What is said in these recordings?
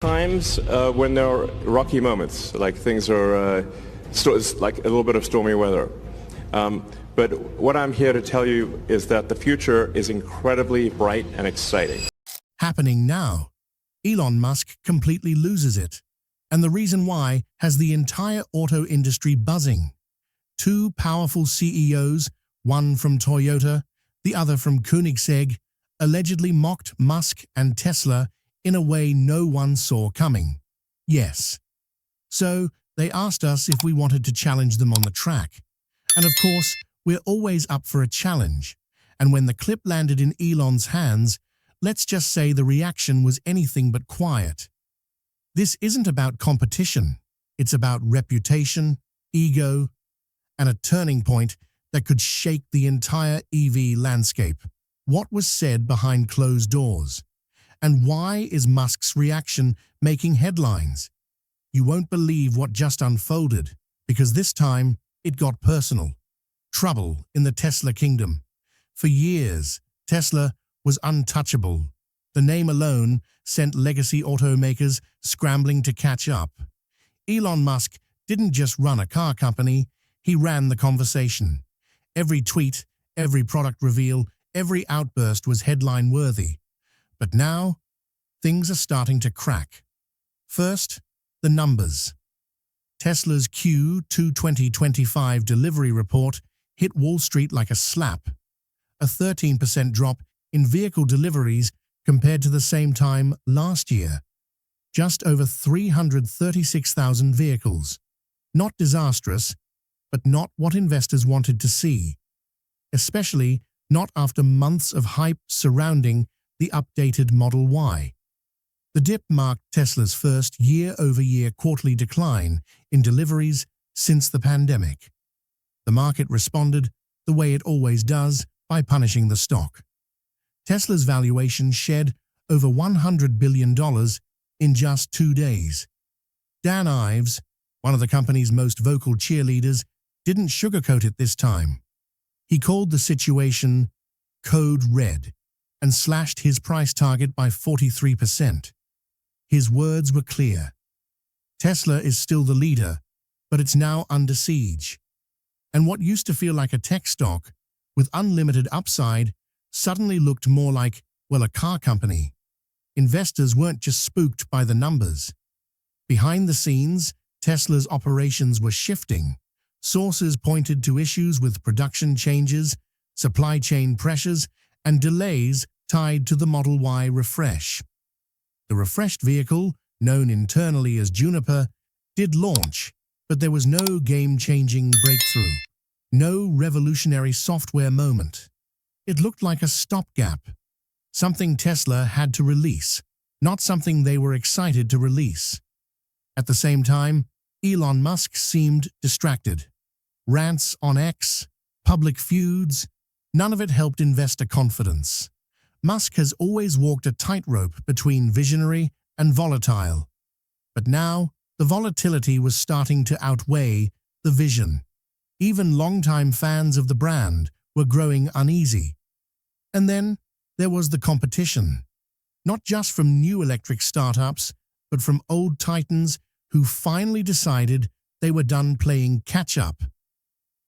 Times when there are rocky moments, like things are it's like a little bit of stormy weather. But what I'm here to tell you is that the future is incredibly bright and exciting. Happening now. Elon Musk completely loses it. And the reason why has the entire auto industry buzzing. Two powerful CEOs, one from Toyota, the other from Koenigsegg, allegedly mocked Musk and Tesla in a way no one saw coming. Yes. So they asked us if we wanted to challenge them on the track. And of course, we're always up for a challenge. And when the clip landed in Elon's hands, let's just say the reaction was anything but quiet. This isn't about competition. It's about reputation, ego, and a turning point that could shake the entire EV landscape. What was said behind closed doors? And why is Musk's reaction making headlines? You won't believe what just unfolded, because this time it got personal. Trouble in the Tesla kingdom. For years, Tesla was untouchable. The name alone sent legacy automakers scrambling to catch up. Elon Musk didn't just run a car company, he ran the conversation. Every tweet, every product reveal, every outburst was headline-worthy. But now, things are starting to crack. First, the numbers. Tesla's Q2 2025 delivery report hit Wall Street like a slap. A 13% drop in vehicle deliveries compared to the same time last year. Just over 336,000 vehicles. Not disastrous, but not what investors wanted to see. Especially not after months of hype surrounding the updated Model Y. The dip marked Tesla's first year-over-year quarterly decline in deliveries since the pandemic. The market responded the way it always does, by punishing the stock. Tesla's valuation shed over $100 billion in just 2 days. Dan Ives, one of the company's most vocal cheerleaders, didn't sugarcoat it this time. He called the situation Code Red and slashed his price target by 43%. His words were clear. Tesla is still the leader, but it's now under siege. And what used to feel like a tech stock, with unlimited upside, suddenly looked more like, well, a car company. Investors weren't just spooked by the numbers. Behind the scenes, Tesla's operations were shifting. Sources pointed to issues with production changes, supply chain pressures, and delays tied to the Model Y refresh. The refreshed vehicle, known internally as Juniper, did launch, but there was no game-changing breakthrough, no revolutionary software moment. It looked like a stopgap, something Tesla had to release, not something they were excited to release. At the same time, Elon Musk seemed distracted. Rants on X, public feuds, none of it helped investor confidence. Musk has always walked a tightrope between visionary and volatile. But now, the volatility was starting to outweigh the vision. Even longtime fans of the brand were growing uneasy. And then there was the competition. Not just from new electric startups, but from old titans who finally decided they were done playing catch-up.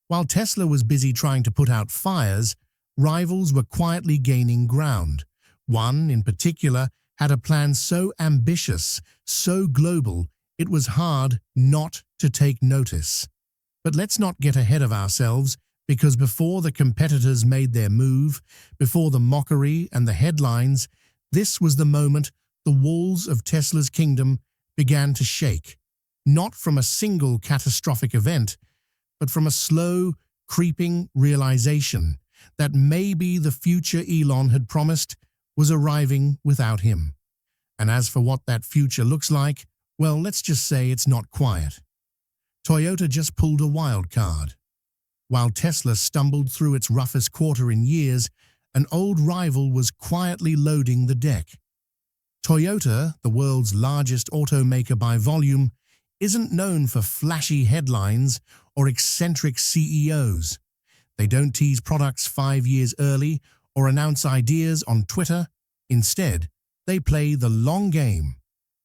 While Tesla was busy trying to put out fires, rivals were quietly gaining ground. One, in particular, had a plan so ambitious, so global, it was hard not to take notice. But let's not get ahead of ourselves, because before the competitors made their move, before the mockery and the headlines, this was the moment the walls of Tesla's kingdom began to shake. Not from a single catastrophic event, but from a slow, creeping realization that maybe the future Elon had promised was arriving without him. And as for what that future looks like, well, let's just say it's not quiet. Toyota just pulled a wild card. While Tesla stumbled through its roughest quarter in years, an old rival was quietly loading the deck. Toyota, the world's largest automaker by volume, isn't known for flashy headlines or eccentric CEOs. They don't tease products 5 years early or announce ideas on Twitter. Instead, they play the long game.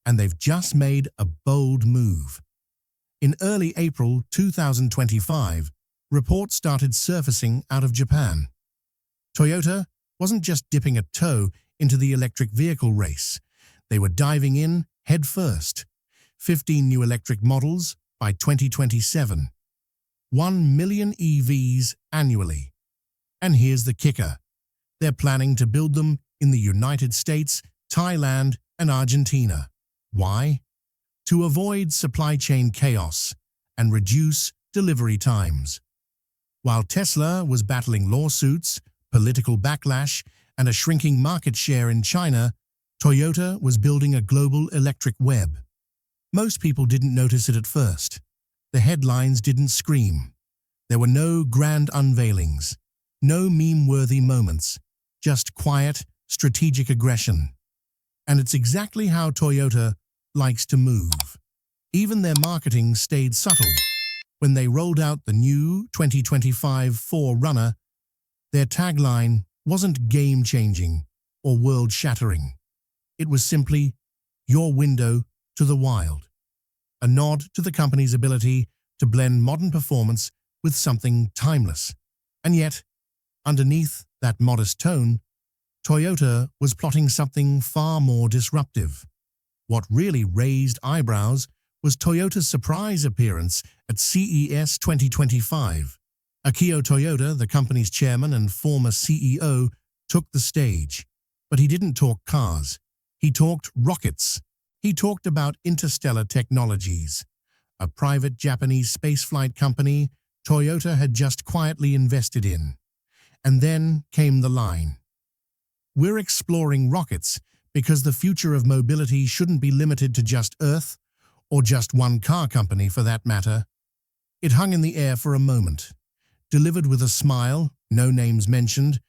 and they've just made a bold move. In early April 2025, reports started surfacing out of Japan. Toyota wasn't just dipping a toe into the electric vehicle race. They were diving in head first. 15 new electric models by 2027. 1 million EVs annually. And here's the kicker. They're planning to build them in the United States, Thailand, and Argentina. Why? To avoid supply chain chaos and reduce delivery times. While Tesla was battling lawsuits, political backlash, and a shrinking market share in China, Toyota was building a global electric web. Most people didn't notice it at first. The headlines didn't scream. There were no grand unveilings, no meme-worthy moments, just quiet, strategic aggression. And it's exactly how Toyota likes to move. Even their marketing stayed subtle. When they rolled out the new 2025 4Runner, their tagline wasn't game-changing or world-shattering. It was simply, your window to the wild. A nod to the company's ability to blend modern performance with something timeless. And yet, underneath that modest tone, Toyota was plotting something far more disruptive. What really raised eyebrows was Toyota's surprise appearance at CES 2025. Akio Toyoda, the company's chairman and former CEO, took the stage. But he didn't talk cars. He talked rockets. He talked about interstellar technologies. A private Japanese spaceflight company Toyota had just quietly invested in. And then came the line. We're exploring rockets because the future of mobility shouldn't be limited to just Earth, or just one car company for that matter. It hung in the air for a moment, delivered with a smile, no names mentioned,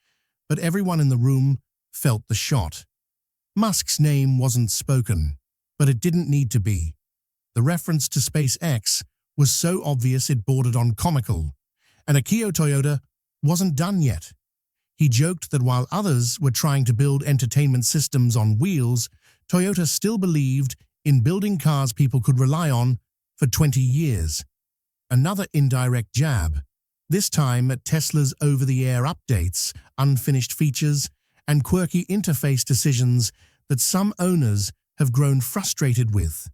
but everyone in the room felt the shot. Musk's name wasn't spoken, but it didn't need to be. The reference to SpaceX was so obvious it bordered on comical, and Akio Toyoda wasn't done yet. He joked that while others were trying to build entertainment systems on wheels, Toyota still believed in building cars people could rely on for 20 years. Another indirect jab, this time at Tesla's over-the-air updates, unfinished features, and quirky interface decisions that some owners have grown frustrated with.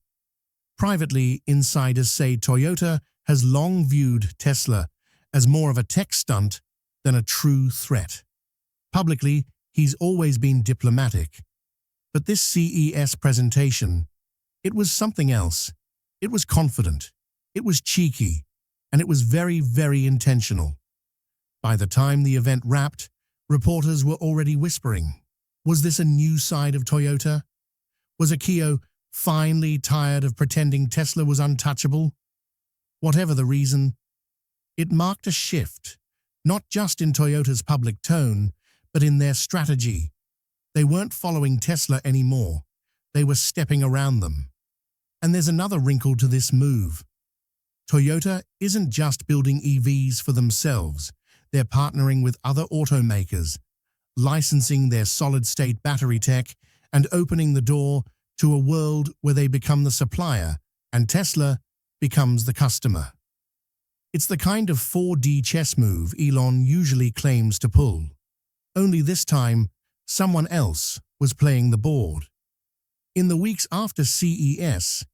Privately, insiders say Toyota has long viewed Tesla as more of a tech stunt than a true threat. Publicly, he's always been diplomatic. But this CES presentation, it was something else. It was confident, it was cheeky, and it was very, very intentional. By the time the event wrapped, reporters were already whispering, was this a new side of Toyota? Was Akio finally tired of pretending Tesla was untouchable? Whatever the reason, it marked a shift, not just in Toyota's public tone, but in their strategy. They weren't following Tesla anymore. They were stepping around them. And there's another wrinkle to this move. Toyota isn't just building EVs for themselves. They're partnering with other automakers, licensing their solid-state battery tech and opening the door to a world where they become the supplier and Tesla becomes the customer. It's the kind of 4D chess move Elon usually claims to pull. Only this time, someone else was playing the board. In the weeks after CES,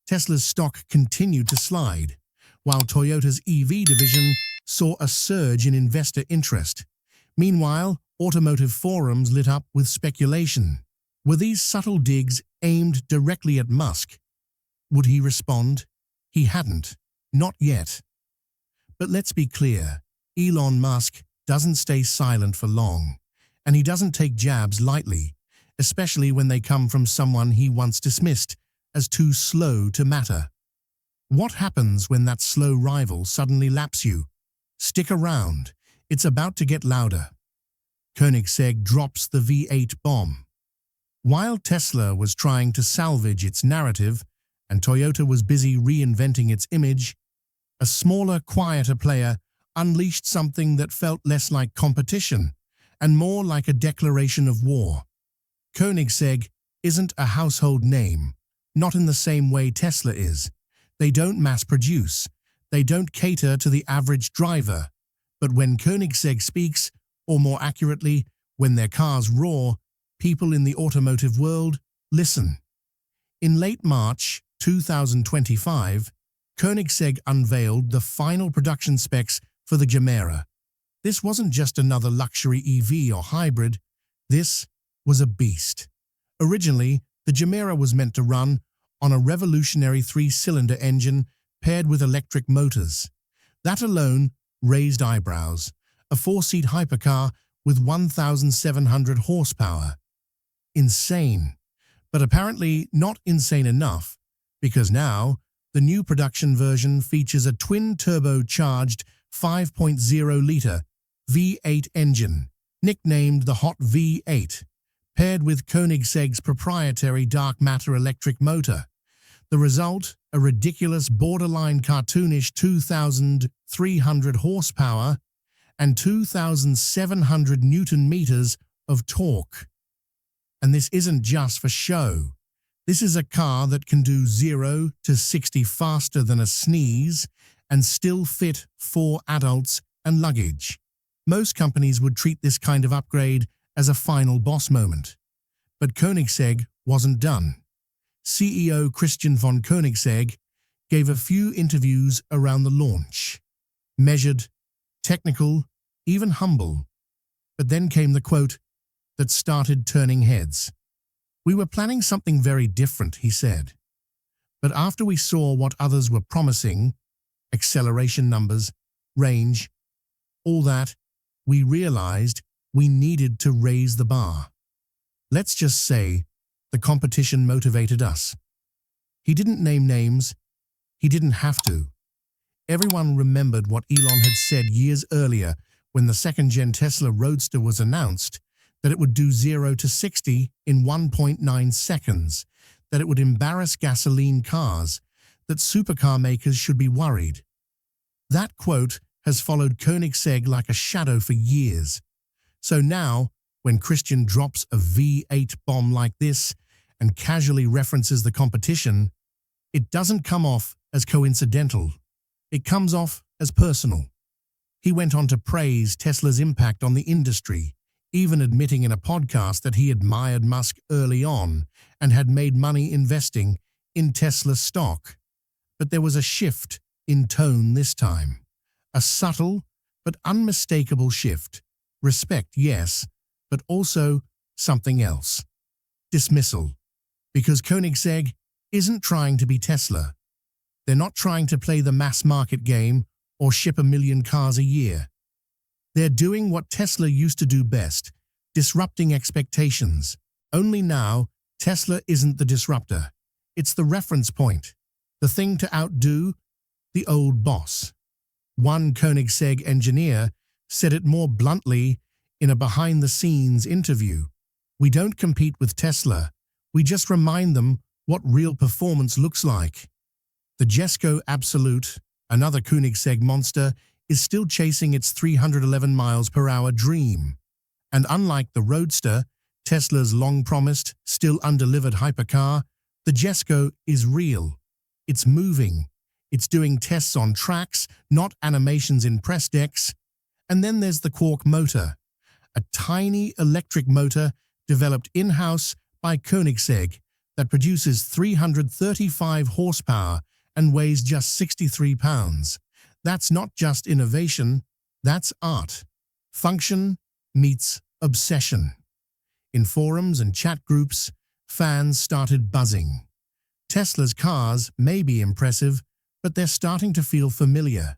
Tesla's stock continued to slide, while Toyota's EV division saw a surge in investor interest. Meanwhile, automotive forums lit up with speculation. Were these subtle digs aimed directly at Musk? Would he respond? He hadn't. Not yet. But let's be clear, Elon Musk doesn't stay silent for long, and he doesn't take jabs lightly, especially when they come from someone he once dismissed as too slow to matter. What happens when that slow rival suddenly laps you? Stick around, it's about to get louder. Koenigsegg drops the V8 bomb. While Tesla was trying to salvage its narrative and Toyota was busy reinventing its image, a smaller, quieter player unleashed something that felt less like competition and more like a declaration of war. Koenigsegg isn't a household name, not in the same way Tesla is. They don't mass produce. They don't cater to the average driver. But when Koenigsegg speaks, or more accurately, when their cars roar, people in the automotive world listen. In late March 2025, Koenigsegg unveiled the final production specs for the Gemera. This wasn't just another luxury EV or hybrid. This was a beast. Originally, the Gemera was meant to run on a revolutionary 3-cylinder engine paired with electric motors. That alone raised eyebrows. A 4-seat hypercar with 1,700 horsepower. Insane. But apparently not insane enough, because now the new production version features a twin-turbocharged 5.0-liter V8 engine, nicknamed the Hot V8, paired with Koenigsegg's proprietary dark matter electric motor. The result, a ridiculous, borderline cartoonish 2,300 horsepower and 2,700 Newton-meters of torque. And this isn't just for show. This is a car that can do 0 to 60 faster than a sneeze and still fit 4 adults and luggage. Most companies would treat this kind of upgrade as a final boss moment. But Koenigsegg wasn't done. CEO Christian von Koenigsegg gave a few interviews around the launch. Measured, technical, even humble. But then came the quote that started turning heads. "We were planning something very different," he said. "But after we saw what others were promising, acceleration numbers, range, all that, we realized we needed to raise the bar. Let's just say the competition motivated us." He didn't name names. He didn't have to. Everyone remembered what Elon had said years earlier when the second-gen Tesla Roadster was announced, that it would do 0 to 60 in 1.9 seconds, that it would embarrass gasoline cars, that supercar makers should be worried. That quote has followed Koenigsegg like a shadow for years. So now, when Christian drops a V8 bomb like this and casually references the competition, it doesn't come off as coincidental. It comes off as personal. He went on to praise Tesla's impact on the industry, even admitting in a podcast that he admired Musk early on and had made money investing in Tesla stock. But there was a shift in tone this time. A subtle but unmistakable shift. Respect, yes, but also something else. Dismissal. Because Koenigsegg isn't trying to be Tesla. They're not trying to play the mass market game or ship 1 million cars a year. They're doing what Tesla used to do best, disrupting expectations. Only now, Tesla isn't the disruptor. It's the reference point, the thing to outdo the old boss. One Koenigsegg engineer said it more bluntly in a behind-the-scenes interview. "We don't compete with Tesla. We just remind them what real performance looks like." The Jesko Absolute, another Koenigsegg monster, is still chasing its 311 miles per hour dream. And unlike the Roadster, Tesla's long-promised, still undelivered hypercar, the Jesko is real. It's moving. It's doing tests on tracks, not animations in press decks. And then there's the Quark motor, a tiny electric motor developed in-house by Koenigsegg that produces 335 horsepower and weighs just 63 pounds. That's not just innovation, that's art. Function meets obsession. In forums and chat groups, fans started buzzing. Tesla's cars may be impressive, but they're starting to feel familiar.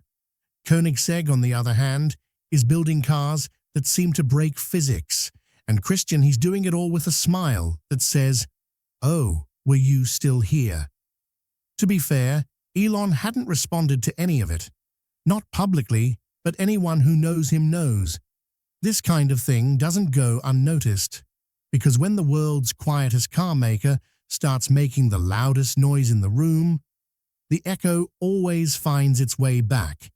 Koenigsegg, on the other hand, is building cars that seem to break physics, and Christian, he's doing it all with a smile that says, "Oh, were you still here?" To be fair, Elon hadn't responded to any of it. Not publicly, but anyone who knows him knows. This kind of thing doesn't go unnoticed, because when the world's quietest car maker starts making the loudest noise in the room, the echo always finds its way back,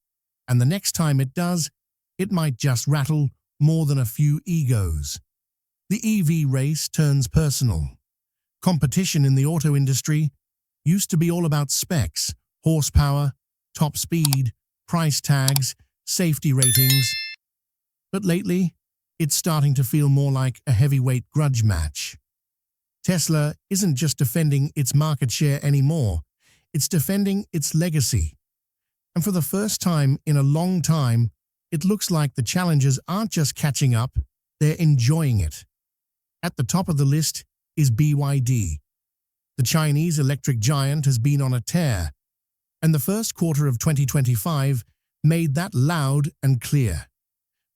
and the next time it does, it might just rattle more than a few egos. The EV race turns personal. Competition in the auto industry used to be all about specs, horsepower, top speed, price tags, safety ratings. But lately, it's starting to feel more like a heavyweight grudge match. Tesla isn't just defending its market share anymore, it's defending its legacy. And for the first time in a long time, it looks like the challengers aren't just catching up, they're enjoying it. At the top of the list is BYD. The Chinese electric giant has been on a tear, and the first quarter of 2025 made that loud and clear.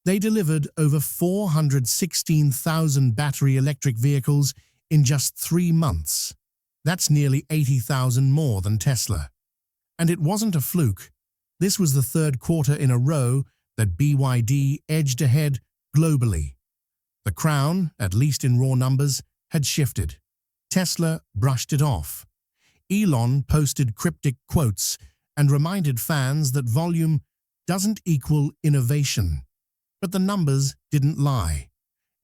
They delivered over 416,000 battery electric vehicles in just 3 months. That's nearly 80,000 more than Tesla. And it wasn't a fluke. This was the third quarter in a row that BYD edged ahead globally. The crown, at least in raw numbers, had shifted. Tesla brushed it off. Elon posted cryptic quotes and reminded fans that volume doesn't equal innovation. But the numbers didn't lie.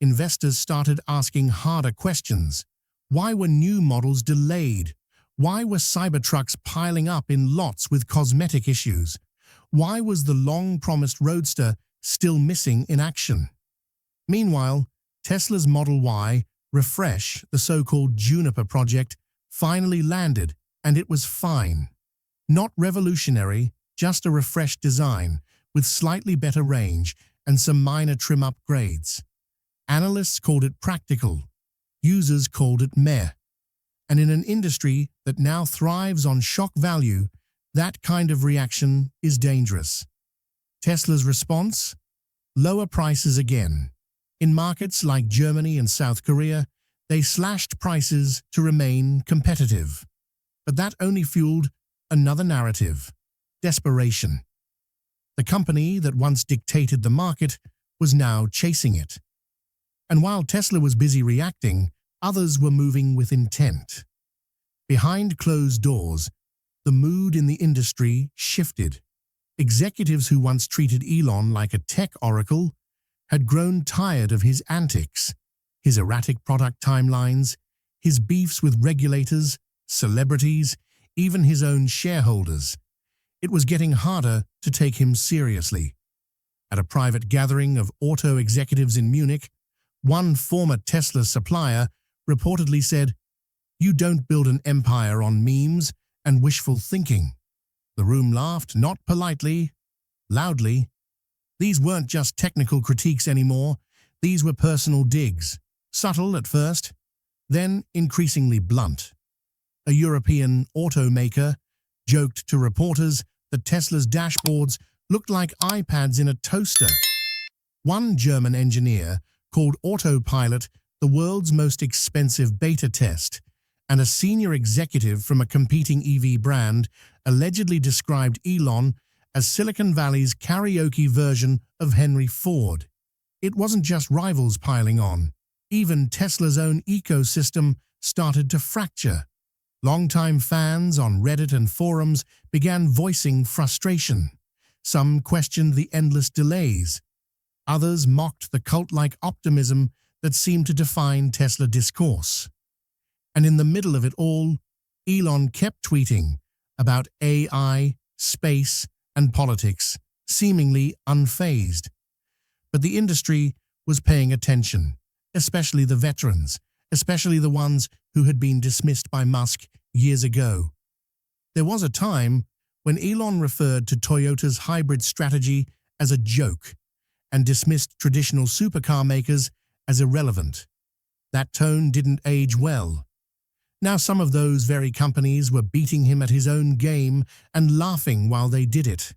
Investors started asking harder questions. Why were new models delayed? Why were Cybertrucks piling up in lots with cosmetic issues? Why was the long-promised Roadster still missing in action? Meanwhile, Tesla's Model Y refresh, the so-called Juniper project, finally landed, and it was fine. Not revolutionary, just a refreshed design, with slightly better range and some minor trim upgrades. Analysts called it practical. Users called it meh. And in an industry that now thrives on shock value, that kind of reaction is dangerous. Tesla's response? Lower prices again. In markets like Germany and South Korea, they slashed prices to remain competitive. But that only fueled another narrative: desperation. The company that once dictated the market was now chasing it. And while Tesla was busy reacting, others were moving with intent. Behind closed doors, the mood in the industry shifted. Executives who once treated Elon like a tech oracle had grown tired of his antics, his erratic product timelines, his beefs with regulators, celebrities, even his own shareholders. It was getting harder to take him seriously. At a private gathering of auto executives in Munich, one former Tesla supplier reportedly said, "You don't build an empire on memes and wishful thinking." The room laughed, not politely, loudly. These weren't just technical critiques anymore. These were personal digs, subtle at first, then increasingly blunt. A European automaker joked to reporters that Tesla's dashboards looked like iPads in a toaster. One German engineer called Autopilot the world's most expensive beta test, and a senior executive from a competing EV brand allegedly described Elon as Silicon Valley's karaoke version of Henry Ford. It wasn't just rivals piling on. Even Tesla's own ecosystem started to fracture. Longtime fans on Reddit and forums began voicing frustration. Some questioned the endless delays. Others mocked the cult-like optimism that seemed to define Tesla discourse. And in the middle of it all, Elon kept tweeting about AI, space, and politics, seemingly unfazed. But the industry was paying attention, especially the veterans, especially the ones who had been dismissed by Musk years ago. There was a time when Elon referred to Toyota's hybrid strategy as a joke and dismissed traditional supercar makers as irrelevant. That tone didn't age well. Now some of those very companies were beating him at his own game and laughing while they did it.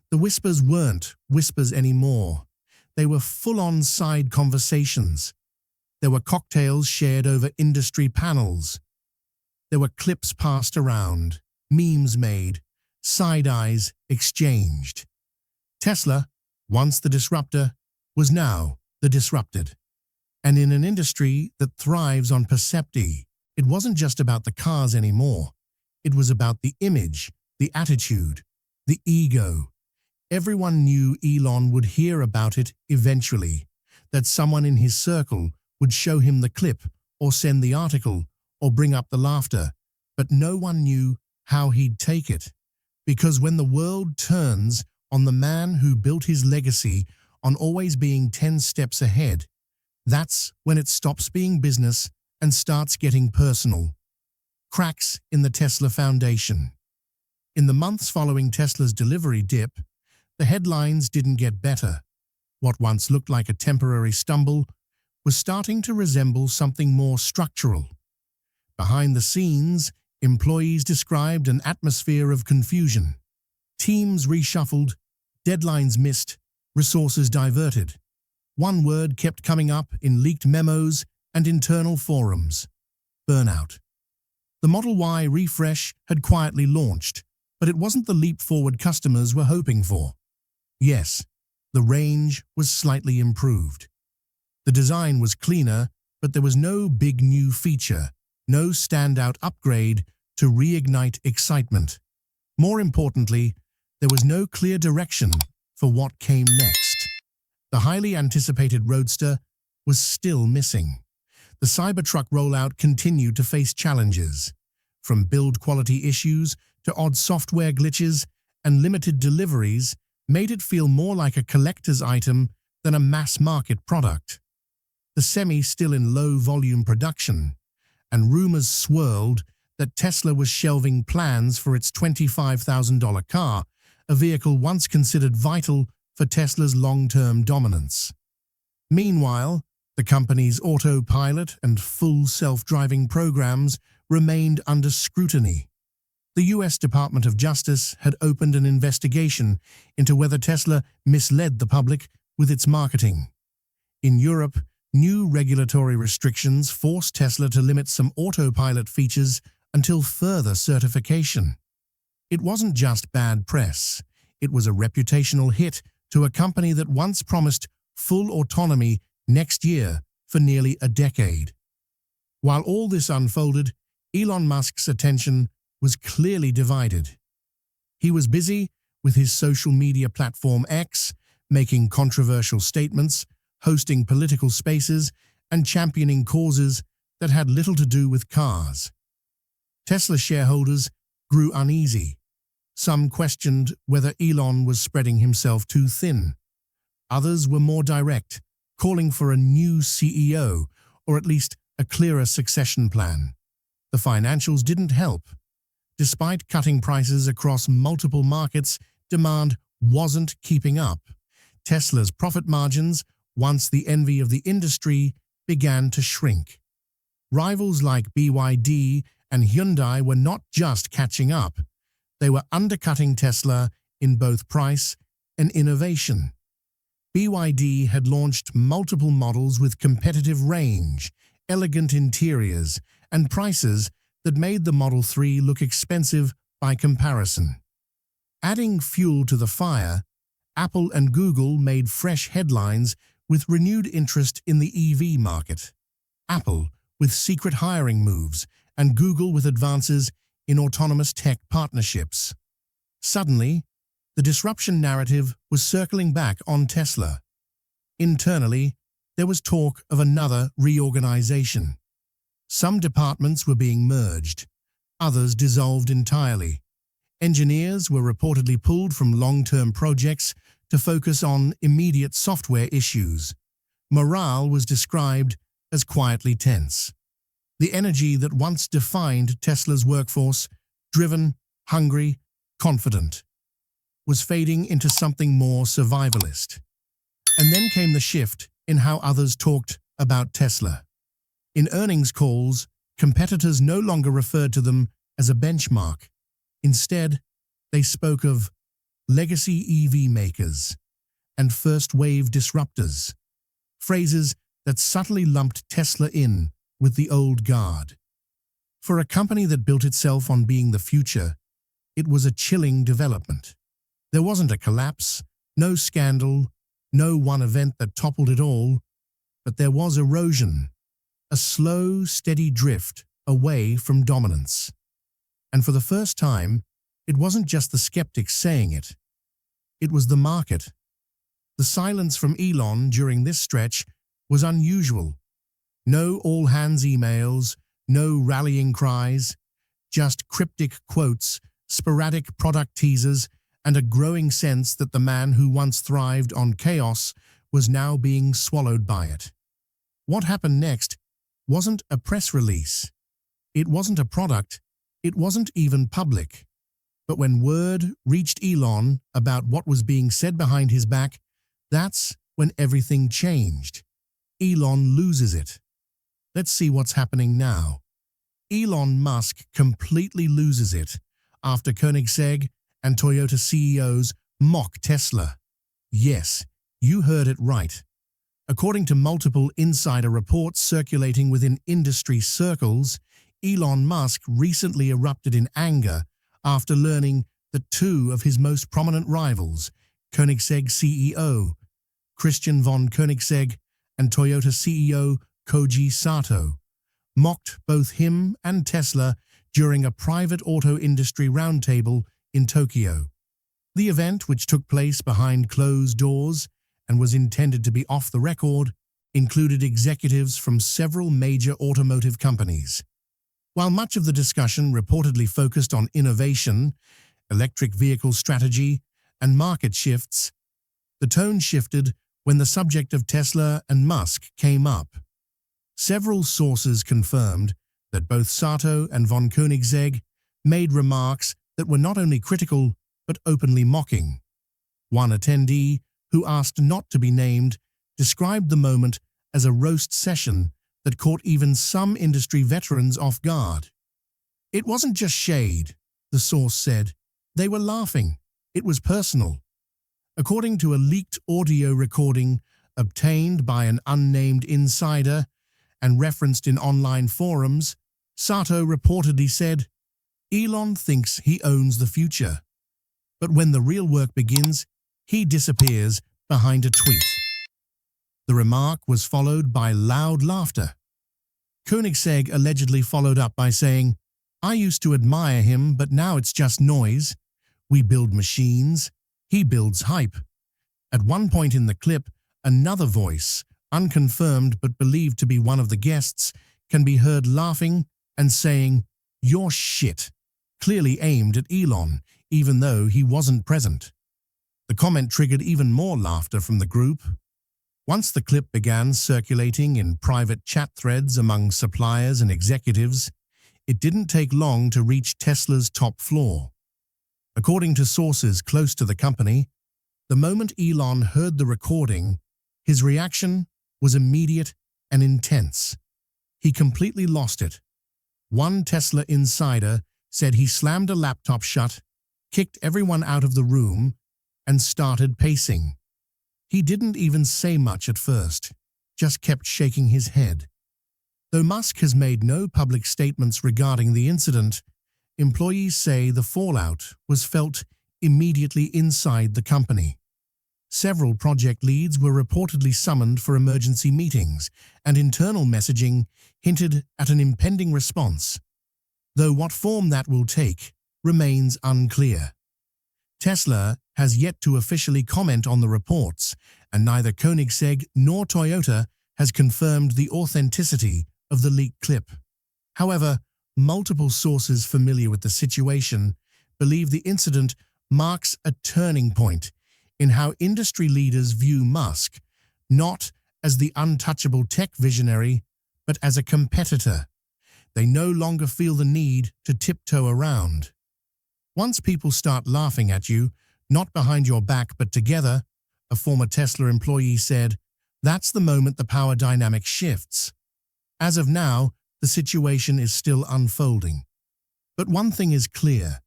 The whispers weren't whispers anymore. They were full-on side conversations. There were cocktails shared over industry panels. There were clips passed around, memes made, side-eyes exchanged. Tesla, once the disruptor, was now the disrupted. And in an industry that thrives on percepti, it wasn't just about the cars anymore. It was about the image, the attitude, the ego. Everyone knew Elon would hear about it eventually, that someone in his circle would show him the clip or send the article or bring up the laughter, but no one knew how he'd take it. Because when the world turns on the man who built his legacy on always being 10 steps ahead, that's when it stops being business and starts getting personal. Cracks in the Tesla foundation. In the months following Tesla's delivery dip, the headlines didn't get better. What once looked like a temporary stumble was starting to resemble something more structural. Behind the scenes, employees described an atmosphere of confusion. Teams reshuffled, deadlines missed, resources diverted. One word kept coming up in leaked memos and internal forums: burnout. The Model Y refresh had quietly launched, but it wasn't the leap forward customers were hoping for. Yes, the range was slightly improved. The design was cleaner, but there was no big new feature, no standout upgrade to reignite excitement. More importantly, there was no clear direction for what came next. The highly anticipated Roadster was still missing. The Cybertruck rollout continued to face challenges, from build quality issues to odd software glitches and limited deliveries made it feel more like a collector's item than a mass-market product. The Semi still in low-volume production, and rumors swirled that Tesla was shelving plans for its $25,000 car, a vehicle once considered vital for Tesla's long-term dominance. Meanwhile, the company's autopilot and full self-driving programs remained under scrutiny. The U.S. Department of Justice had opened an investigation into whether Tesla misled the public with its marketing. In Europe, new regulatory restrictions forced Tesla to limit some autopilot features until further certification. It wasn't just bad press. It was a reputational hit to a company that once promised full autonomy next year for nearly a decade. While all this unfolded, Elon Musk's attention was clearly divided. He was busy with his social media platform X, making controversial statements, hosting political spaces, and championing causes that had little to do with cars. Tesla shareholders grew uneasy. Some questioned whether Elon was spreading himself too thin. Others were more direct, calling for a new CEO, or at least a clearer succession plan. The financials didn't help. Despite cutting prices across multiple markets, demand wasn't keeping up. Tesla's profit margins, once the envy of the industry, began to shrink. Rivals like BYD and Hyundai were not just catching up. They were undercutting Tesla in both price and innovation. BYD had launched multiple models with competitive range, elegant interiors, and prices that made the Model 3 look expensive by comparison. Adding fuel to the fire, Apple and Google made fresh headlines with renewed interest in the EV market. Apple with secret hiring moves, and Google with advances in autonomous tech partnerships. Suddenly, the disruption narrative was circling back on Tesla. Internally, there was talk of another reorganization. Some departments were being merged, others dissolved entirely. Engineers were reportedly pulled from long-term projects to focus on immediate software issues. Morale was described as quietly tense. The energy that once defined Tesla's workforce, driven, hungry, confident, was fading into something more survivalist. And then came the shift in how others talked about Tesla. In earnings calls, competitors no longer referred to them as a benchmark. Instead, they spoke of legacy EV makers and first-wave disruptors, phrases that subtly lumped Tesla in with the old guard. For a company that built itself on being the future, it was a chilling development. There wasn't a collapse, no scandal, no one event that toppled it all, but there was erosion, a slow, steady drift away from dominance. And for the first time, it wasn't just the skeptics saying it. It was the market. The silence from Elon during this stretch was unusual. No all-hands emails, no rallying cries, just cryptic quotes, sporadic product teasers, and a growing sense that the man who once thrived on chaos was now being swallowed by it. What happened next wasn't a press release. It wasn't a product. It wasn't even public. But when word reached Elon about what was being said behind his back, that's when everything changed. Elon loses it. Let's see what's happening now. Elon Musk completely loses it after Koenigsegg and Toyota CEOs mock Tesla. Yes, you heard it right. According to multiple insider reports circulating within industry circles, Elon Musk recently erupted in anger after learning that two of his most prominent rivals, Koenigsegg CEO Christian von Koenigsegg and Toyota CEO Koji Sato, mocked both him and Tesla during a private auto industry roundtable in Tokyo. The event, which took place behind closed doors and was intended to be off the record, included executives from several major automotive companies. While much of the discussion reportedly focused on innovation, electric vehicle strategy, and market shifts, the tone shifted when the subject of Tesla and Musk came up. Several sources confirmed that both Sato and von Koenigsegg made remarks that were not only critical but openly mocking. One attendee, who asked not to be named, described the moment as a roast session that caught even some industry veterans off guard. It wasn't just shade, the source said. They were laughing. It was personal. According to a leaked audio recording obtained by an unnamed insider and referenced in online forums, Sato reportedly said, "Elon thinks he owns the future. But when the real work begins, he disappears behind a tweet." The remark was followed by loud laughter. Koenigsegg allegedly followed up by saying, "I used to admire him, but now it's just noise. We build machines. He builds hype." At one point in the clip, another voice, unconfirmed but believed to be one of the guests, can be heard laughing and saying, "You're shit," clearly aimed at Elon, even though he wasn't present. The comment triggered even more laughter from the group. Once the clip began circulating in private chat threads among suppliers and executives, it didn't take long to reach Tesla's top floor. According to sources close to the company, the moment Elon heard the recording, his reaction was immediate and intense. He completely lost it. One Tesla insider said he slammed a laptop shut, kicked everyone out of the room, and started pacing. He didn't even say much at first, just kept shaking his head. Though Musk has made no public statements regarding the incident, employees say the fallout was felt immediately inside the company. Several project leads were reportedly summoned for emergency meetings, and internal messaging hinted at an impending response, though what form that will take remains unclear. Tesla has yet to officially comment on the reports, and neither Koenigsegg nor Toyota has confirmed the authenticity of the leaked clip. However, multiple sources familiar with the situation believe the incident marks a turning point in how industry leaders view Musk, not as the untouchable tech visionary, but as a competitor. They no longer feel the need to tiptoe around. Once people start laughing at you, not behind your back but together, a former Tesla employee said, that's the moment the power dynamic shifts. As of now, the situation is still unfolding. But one thing is clear.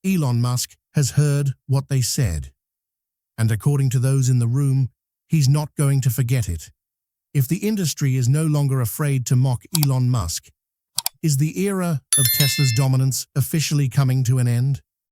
Elon Musk has heard what they said. And according to those in the room, he's not going to forget it. If the industry is no longer afraid to mock Elon Musk, is the era of Tesla's dominance officially coming to an end?